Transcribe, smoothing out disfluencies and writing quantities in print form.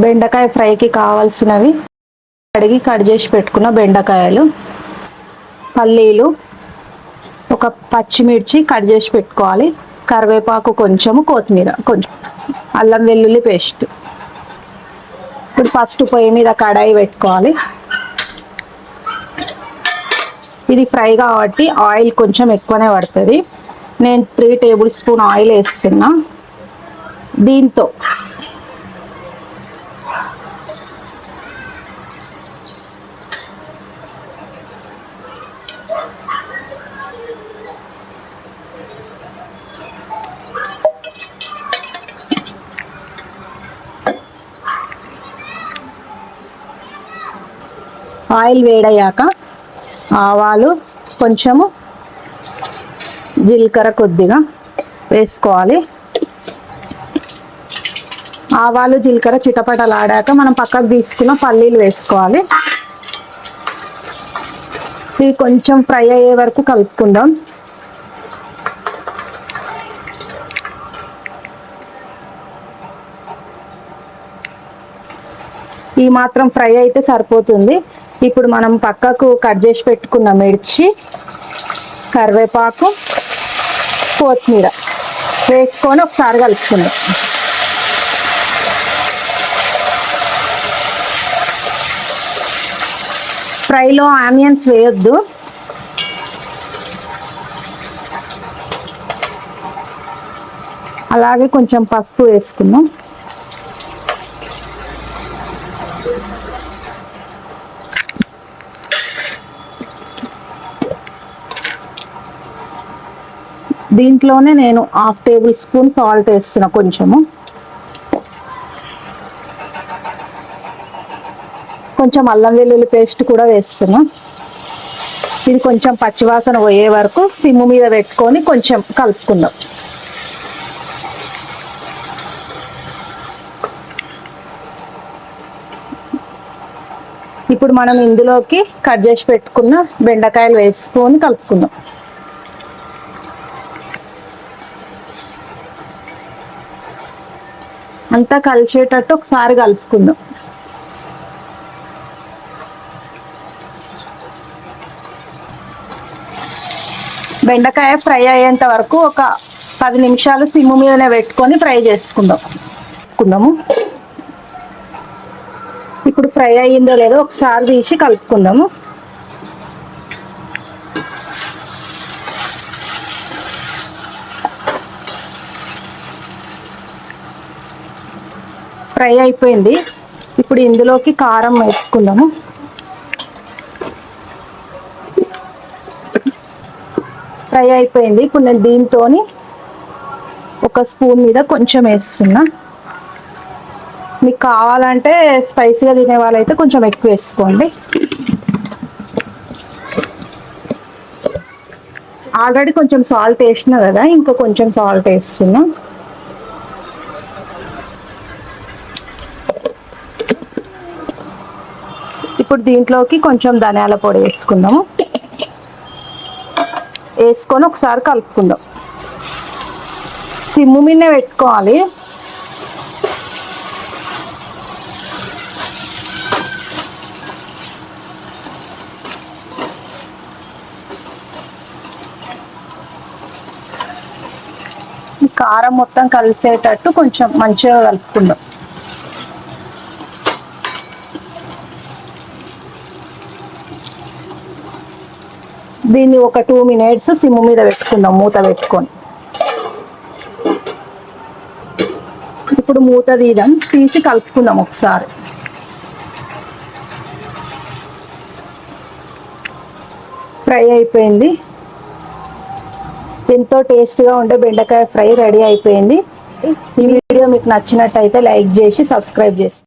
బెండకాయ ఫ్రైకి కావాల్సినవి కడిగి కట్ చేసి పెట్టుకున్న బెండకాయలు, పల్లీలు, ఒక పచ్చిమిర్చి కట్ చేసి పెట్టుకోవాలి, కరివేపాకు కొంచెము, కొత్తిమీర కొంచెం, అల్లం వెల్లుల్లి పేస్ట్. ఇప్పుడు ఫస్ట్ పొయ్యి మీద కడాయి పెట్టుకోవాలి. ఇది ఫ్రై కాబట్టి ఆయిల్ కొంచెం ఎక్కువనే పడుతుంది. నేను 3 టేబుల్ స్పూన్ ఆయిల్ వేస్తున్నా. దీంతో ఆయిల్ వేడయ్యాక ఆవాలు కొంచెము, జీలకర్ర కొద్దిగా వేసుకోవాలి. ఆవాలు జీలకర్ర చిటపటలాడాక మనం పక్కకు తీసుకున్న పల్లీలు వేసుకోవాలి. ఇవి కొంచెం ఫ్రై అయ్యే వరకు కలుపుకుందాం. ఈ మాత్రం ఫ్రై అయితే సరిపోతుంది. ఇప్పుడు మనం పక్కకు కట్ చేసి పెట్టుకున్న మిర్చి, కరివేపాకు, కొత్తిమీర వేసుకొని ఒకసారి కలుపుకుందాం. ఫ్రైలో ఆనియన్స్ వేయొద్దు. అలాగే కొంచెం పసుపు వేసుకుందాం. దీంట్లోనే నేను 1/2 టేబుల్ స్పూన్ సాల్ట్ వేస్తున్నా. కొంచెం అల్లం వెల్లుల్లి పేస్ట్ కూడా వేస్తున్నా. ఇది కొంచెం పచ్చివాసన పోయే వరకు సిమ్ మీద పెట్టుకొని కొంచెం కలుపుకుందాం. ఇప్పుడు మనం ఇందులోకి కట్ చేసి పెట్టుకున్న బెండకాయలు వేసుకొని కలుపుకుందాం. అంతా కలిసేటట్టు ఒకసారి కలుపుకుందాం. బెండకాయ ఫ్రై అయ్యేంత వరకు ఒక 10 నిమిషాలు సిమ్ మీదనే పెట్టుకొని ఫ్రై చేసుకుందాము. ఇప్పుడు ఫ్రై అయ్యిందో లేదో ఒకసారి తీసి కలుపుకుందాము. ఫ్రై అయిపోయింది. ఇప్పుడు ఇందులోకి కారం వేసుకుందాము. ఫ్రై అయిపోయింది. ఇప్పుడు నేను దీంతో ఒక స్పూన్ మీద కొంచెం వేస్తున్నా. మీకు కావాలంటే స్పైసీగా తినే వాళ్ళైతే కొంచెం ఎక్కువ వేసుకోండి. ఆల్రెడీ కొంచెం సాల్ట్ వేసినా కదా, ఇంకా కొంచెం సాల్ట్ వేస్తున్నా. ఇప్పుడు దీంట్లోకి కొంచెం ధనియాల పొడి వేసుకుందాము. వేసుకొని ఒకసారి కలుపుకుందాం. సిమ్ మీదనే పెట్టుకోవాలి. కారం మొత్తం కలిసేటట్టు కొంచెం మంచిగా కలుపుకుందాం. దీన్ని ఒక 2 మినిట్స్ సిమ్ మీద పెట్టుకుందాం, మూత పెట్టుకొని. ఇప్పుడు మూత తీసి కలుపుకుందాం ఒకసారి. ఫ్రై అయిపోయింది. ఎంతో టేస్ట్గా ఉండే బెండకాయ ఫ్రై రెడీ అయిపోయింది. ఈ వీడియో మీకు నచ్చినట్టయితే లైక్ చేసి సబ్స్క్రైబ్ చేసి